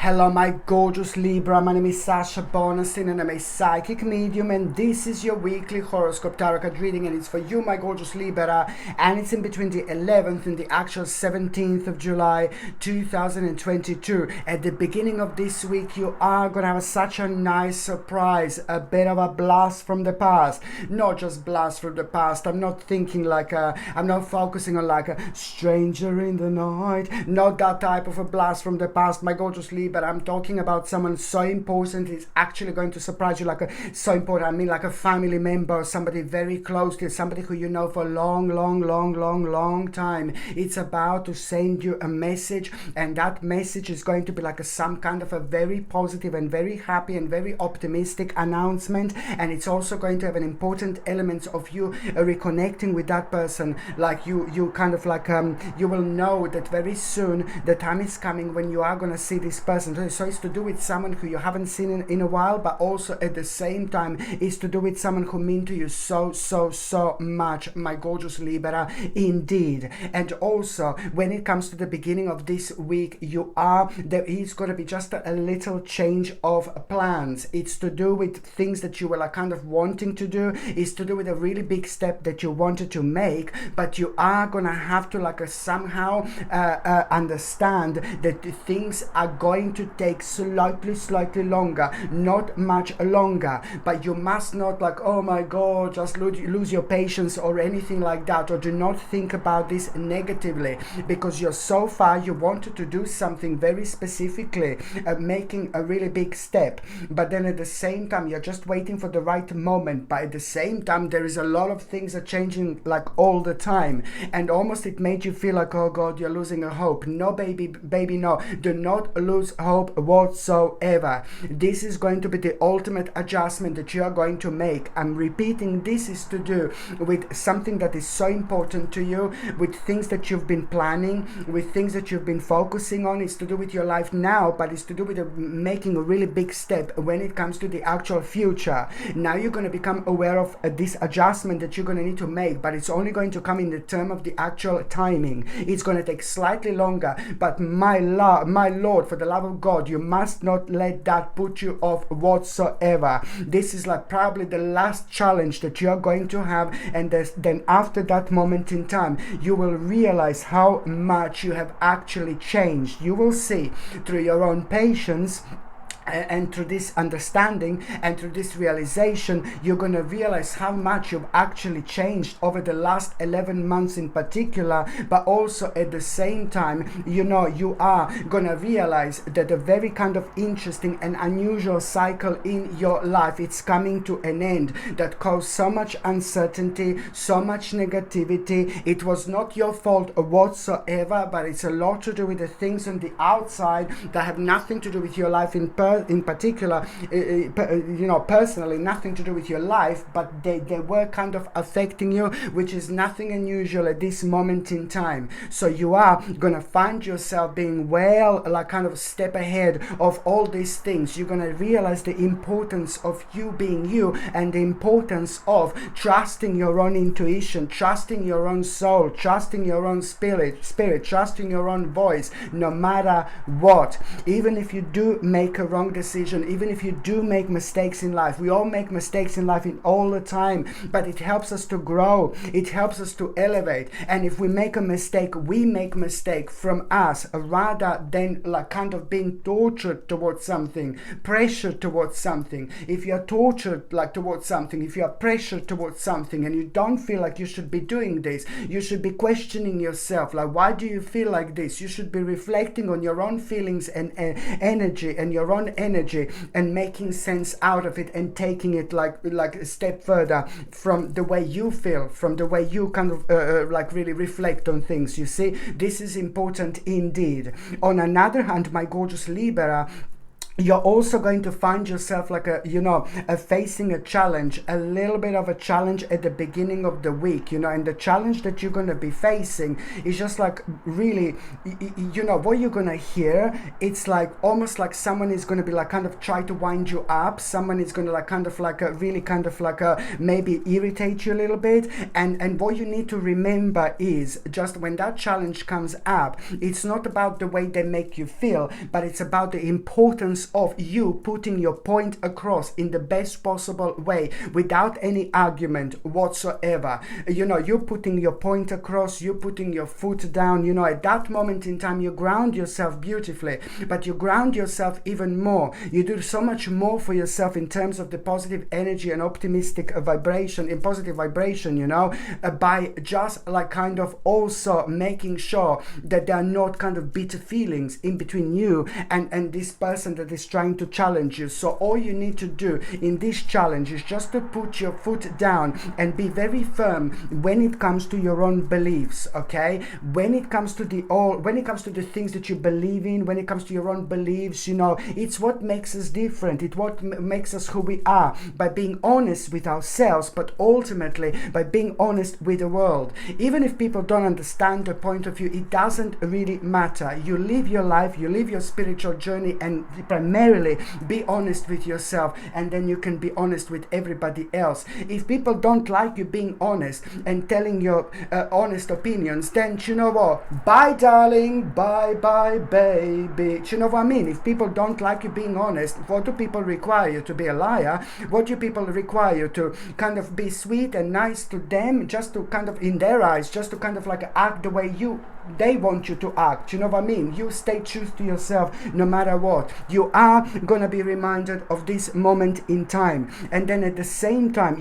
Hello my gorgeous Libra, my name is Sasha Bonasin and I'm a psychic medium, and this is your weekly horoscope tarot card reading, and it's for you my gorgeous Libra, and it's in between the 11th and the actual 17th of July 2022. At the beginning of this week you are going to have such a nice surprise, a bit of a blast from the past. Not just blast from the past, I'm not thinking like I'm not focusing on like a stranger in the night, not that type of a blast from the past my gorgeous Libra. But I'm talking about someone so important, it's actually going to surprise you, so important. I mean like a family member, somebody very close to you, somebody who you know for a long time. It's about to send you a message, and that message is going to be like some kind of a very positive and very happy and very optimistic announcement. And it's also going to have an important element of you reconnecting with that person. Like you kind of like you will know that very soon the time is coming when you are going to see this person. So it's to do with someone who you haven't seen in a while, but also at the same time it's to do with someone who means to you so much, my gorgeous Libra, indeed. And also when it comes to the beginning of this week, there is going to be just a little change of plans. It's to do with things that you were like kind of wanting to do. It's to do with a really big step that you wanted to make, but you are going to have to like somehow understand that things are going to take slightly longer, not much longer. But you must not like, oh my god, just lose your patience or anything like that, or do not think about this negatively, because you're so far, you wanted to do something very specifically, making a really big step, but then at the same time you're just waiting for the right moment. But at the same time there is a lot of things are changing like all the time, and almost it made you feel like, oh god, you're losing a hope. No baby, no, do not lose hope whatsoever. This is going to be the ultimate adjustment that you are going to make. I'm repeating, this is to do with something that is so important to you, with things that you've been planning, with things that you've been focusing on. It's to do with your life now, but it's to do with making a really big step when it comes to the actual future. Now you're going to become aware of this adjustment that you're going to need to make, but it's only going to come in the term of the actual timing. It's going to take slightly longer, but my Lord, for the love of God, you must not let that put you off whatsoever. This is like probably the last challenge that you're going to have, and then after that moment in time you will realize how much you have actually changed. You will see through your own patience and through this understanding and through this realization, you're going to realize how much you've actually changed over the last 11 months in particular. But also at the same time, you are going to realize that a very kind of interesting and unusual cycle in your life, it's coming to an end, that caused so much uncertainty, so much negativity. It was not your fault whatsoever, but it's a lot to do with the things on the outside that have nothing to do with your life in particular, personally, nothing to do with your life, but they were kind of affecting you, which is nothing unusual at this moment in time. So you are gonna find yourself being like kind of a step ahead of all these things. You're gonna realize the importance of you being you, and the importance of trusting your own intuition, trusting your own soul, trusting your own spirit, trusting your own voice, no matter what. Even if you do make a wrong decision, even if you do make mistakes in life, we all make mistakes in life all the time, but it helps us to grow, it helps us to elevate. And if we make a mistake, we make mistake from us, rather than like kind of being tortured towards something, pressured towards something. If you're tortured like towards something, if you're pressured towards something and you don't feel like you should be doing this, you should be questioning yourself, like, why do you feel like this? You should be reflecting on your own feelings and energy, and your own energy, and making sense out of it, and taking it like a step further from the way you feel, from the way you kind of like really reflect on things. You see, this is important indeed. On another hand, my gorgeous Libra, you're also going to find yourself like facing a challenge, a little bit of a challenge at the beginning of the week, and the challenge that you're going to be facing is just like really, what you're going to hear, it's like almost like someone is going to be like kind of try to wind you up, someone is going to like kind of like really kind of like maybe irritate you a little bit, and what you need to remember is just when that challenge comes up, it's not about the way they make you feel, but it's about the importance of you putting your point across in the best possible way without any argument whatsoever. You're putting your point across, you're putting your foot down. At that moment in time, you ground yourself beautifully, but you ground yourself even more. You do so much more for yourself in terms of the positive energy and optimistic vibration, in positive vibration, by just like kind of also making sure that there are not kind of bitter feelings in between you and this person that is trying to challenge you. So all you need to do in this challenge is just to put your foot down and be very firm when it comes to your own beliefs, okay? When it comes to the things that you believe in, when it comes to your own beliefs, it's what makes us different. It's what makes us who we are, by being honest with ourselves, but ultimately by being honest with the world. Even if people don't understand the point of view, it doesn't really matter. You live your life, you live your spiritual journey, and primarily be honest with yourself, and then you can be honest with everybody else. If people don't like you being honest and telling your honest opinions, then you know what? Bye, darling. Bye, bye, baby. You know what I mean? If people don't like you being honest, what do people require you to be a liar? What do people require you to kind of be sweet and nice to them, just to kind of, in their eyes, just to kind of like act the way they want you to act? You know what I mean? You stay true to yourself no matter what. You are going to be reminded of this moment in time. And then at the same time,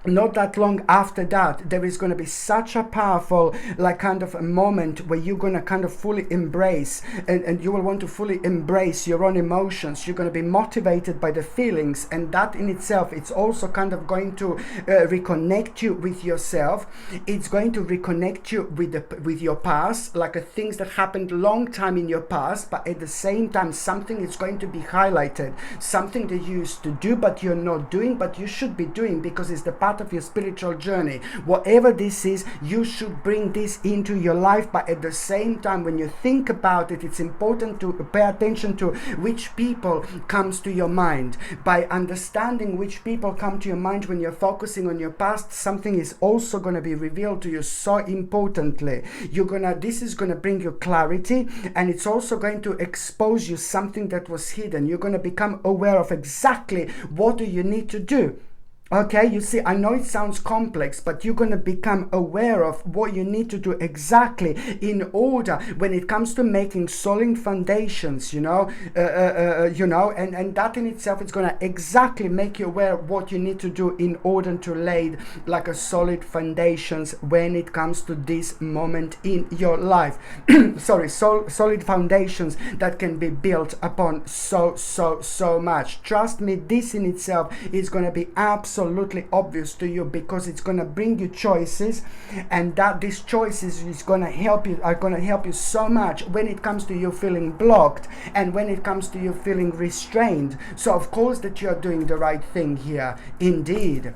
not that long after that, there is going to be such a powerful like kind of a moment where you're going to kind of fully embrace and you will want to fully embrace your own emotions. You're going to be motivated by the feelings, and that in itself, it's also kind of going to reconnect you with yourself. It's going to reconnect you with your past, like things that happened long time in your past, but at the same time something is going to be highlighted, something that you used to do but you're not doing, but you should be doing because it's the part of your spiritual journey. Whatever this is, you should bring this into your life, but at the same time, when you think about it, it's important to pay attention to which people comes to your mind. By understanding which people come to your mind when you're focusing on your past, something is also going to be revealed to you so importantly. This is going to bring you clarity, and it's also going to expose you something that was hidden. You're going to become aware of exactly what do you need to do. Okay, you see, I know it sounds complex, but you're going to become aware of what you need to do exactly in order when it comes to making solid foundations, and that in itself is going to exactly make you aware of what you need to do in order to lay like a solid foundations when it comes to this moment in your life. Solid foundations that can be built upon so much. Trust me, this in itself is going to be absolutely obvious to you, because it's going to bring you choices, and that these choices are going to help you so much when it comes to you feeling blocked and when it comes to you feeling restrained. So of course that you're doing the right thing here, indeed.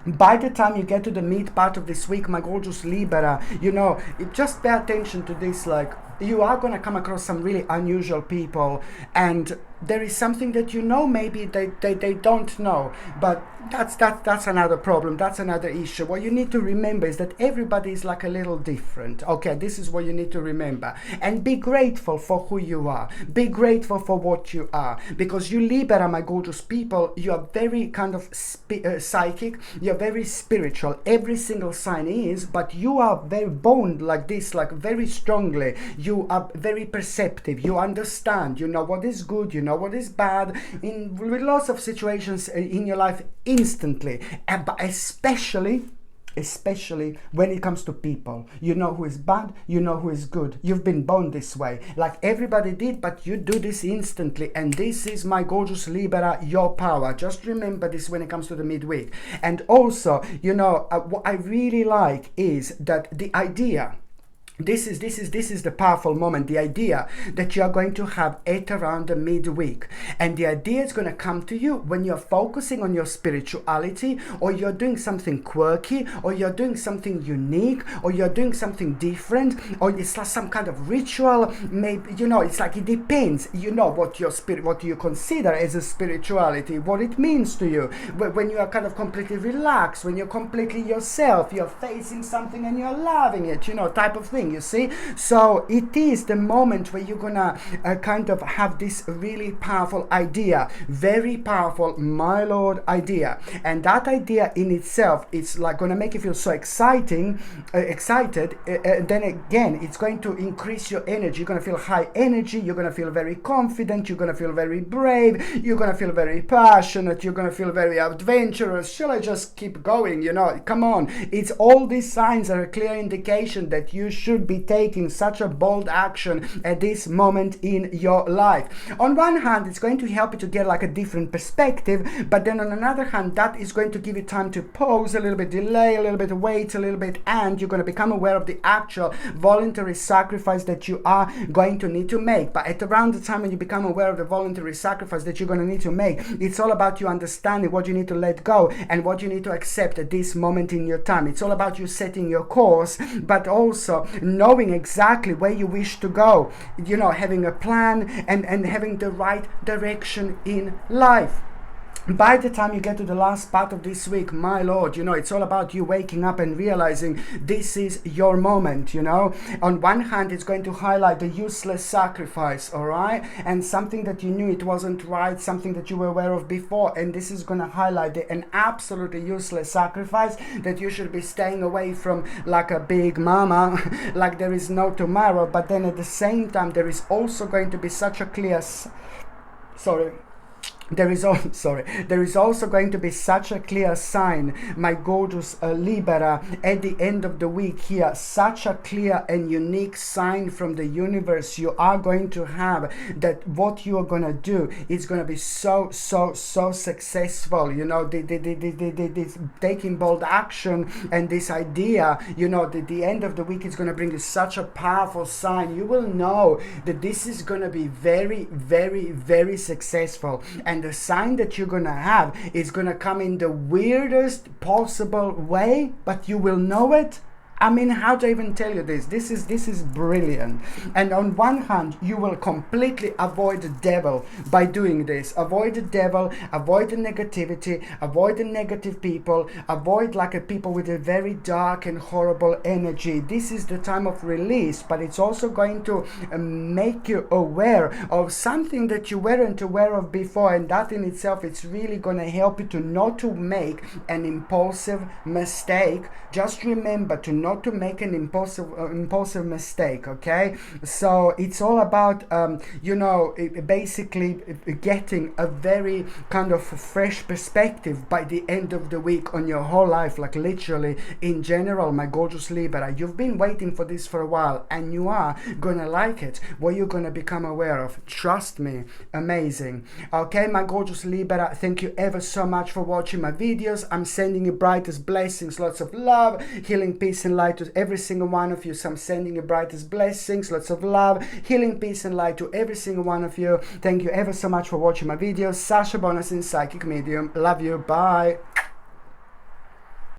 By the time you get to the mid part of this week, my gorgeous Libra, just pay attention to this. Like, you are going to come across some really unusual people, and there is something that maybe they don't know, but that's another problem, that's another issue. What you need to remember is that everybody is like a little different. Okay, this is what you need to remember, and be grateful for who you are, be grateful for what you are, because you Libra, my gorgeous people, you are very kind of psychic, you're very spiritual, every single sign is, but you are very bound like this, like very strongly. You are very perceptive, you understand, you know what is good, you know what is bad, with lots of situations in your life instantly, but especially when it comes to people. You know who is bad, you know who is good. You've been born this way, like everybody did, but you do this instantly, and this is, my gorgeous Libra, your power. Just remember this when it comes to the midweek. And also, what I really like is that the idea This is the powerful moment, the idea that you are going to have it around the midweek. And the idea is going to come to you when you're focusing on your spirituality, or you're doing something quirky, or you're doing something unique, or you're doing something different, or it's like some kind of ritual. Maybe, it's like, it depends, what your spirit, what you consider as a spirituality, what it means to you. When you are kind of completely relaxed, when you're completely yourself, you're facing something and you're loving it, type of thing. You see, so it is the moment where you're gonna kind of have this really powerful idea, very powerful, my lord, idea. And that idea in itself, it's like gonna make you feel so excited. Then again, it's going to increase your energy. You're gonna feel high energy, you're gonna feel very confident, you're gonna feel very brave, you're gonna feel very passionate, you're gonna feel very adventurous. Shall I just keep going? Come on, it's all these signs are a clear indication that you should be taking such a bold action at this moment in your life. On one hand, it's going to help you to get like a different perspective, but then on another hand, that is going to give you time to pause a little bit, delay a little bit, wait a little bit, and you're going to become aware of the actual voluntary sacrifice that you are going to need to make. But at around the time when you become aware of the voluntary sacrifice that you're going to need to make, it's all about you understanding what you need to let go and what you need to accept at this moment in your time. It's all about you setting your course, but also knowing exactly where you wish to go, having a plan and having the right direction in life. By the time you get to the last part of this week, my lord, it's all about you waking up and realizing this is your moment. On one hand, it's going to highlight the useless sacrifice, all right, and something that you knew it wasn't right, something that you were aware of before, and this is going to highlight an absolutely useless sacrifice that you should be staying away from like a big mama, like there is no tomorrow. But then at the same time, there is also going to be such a clear there is also going to be such a clear sign, my gorgeous Libra, at the end of the week here, such a clear and unique sign from the universe you are going to have, that what you are going to do is going to be so successful. This taking bold action and this idea, the end of the week is going to bring you such a powerful sign. You will know that this is going to be very successful. And the sign that you're gonna have is gonna come in the weirdest possible way, but you will know it. I mean, how to even tell you this? This is brilliant. And on one hand, you will completely avoid the devil by doing this. Avoid the devil, avoid the negativity, avoid the negative people, avoid people with a very dark and horrible energy. This is the time of release, but it's also going to make you aware of something that you weren't aware of before, and that in itself, it's really going to help you to not to make an impulsive mistake. Just remember to not to make an impulsive mistake, okay? So it's all about basically getting a very kind of fresh perspective by the end of the week on your whole life, like literally in general, my gorgeous Libra. You've been waiting for this for a while, and you are gonna like it, what you're gonna become aware of. Trust me, amazing. Okay, my gorgeous Libra, thank you ever so much for watching my videos. I'm sending you brightest blessings, lots of love, healing, peace and light to every single one of you. So I'm sending you brightest blessings, lots of love, healing, peace and light to every single one of you. Thank you ever so much for watching my videos. Sasha Bonasin, psychic medium. Love you. Bye.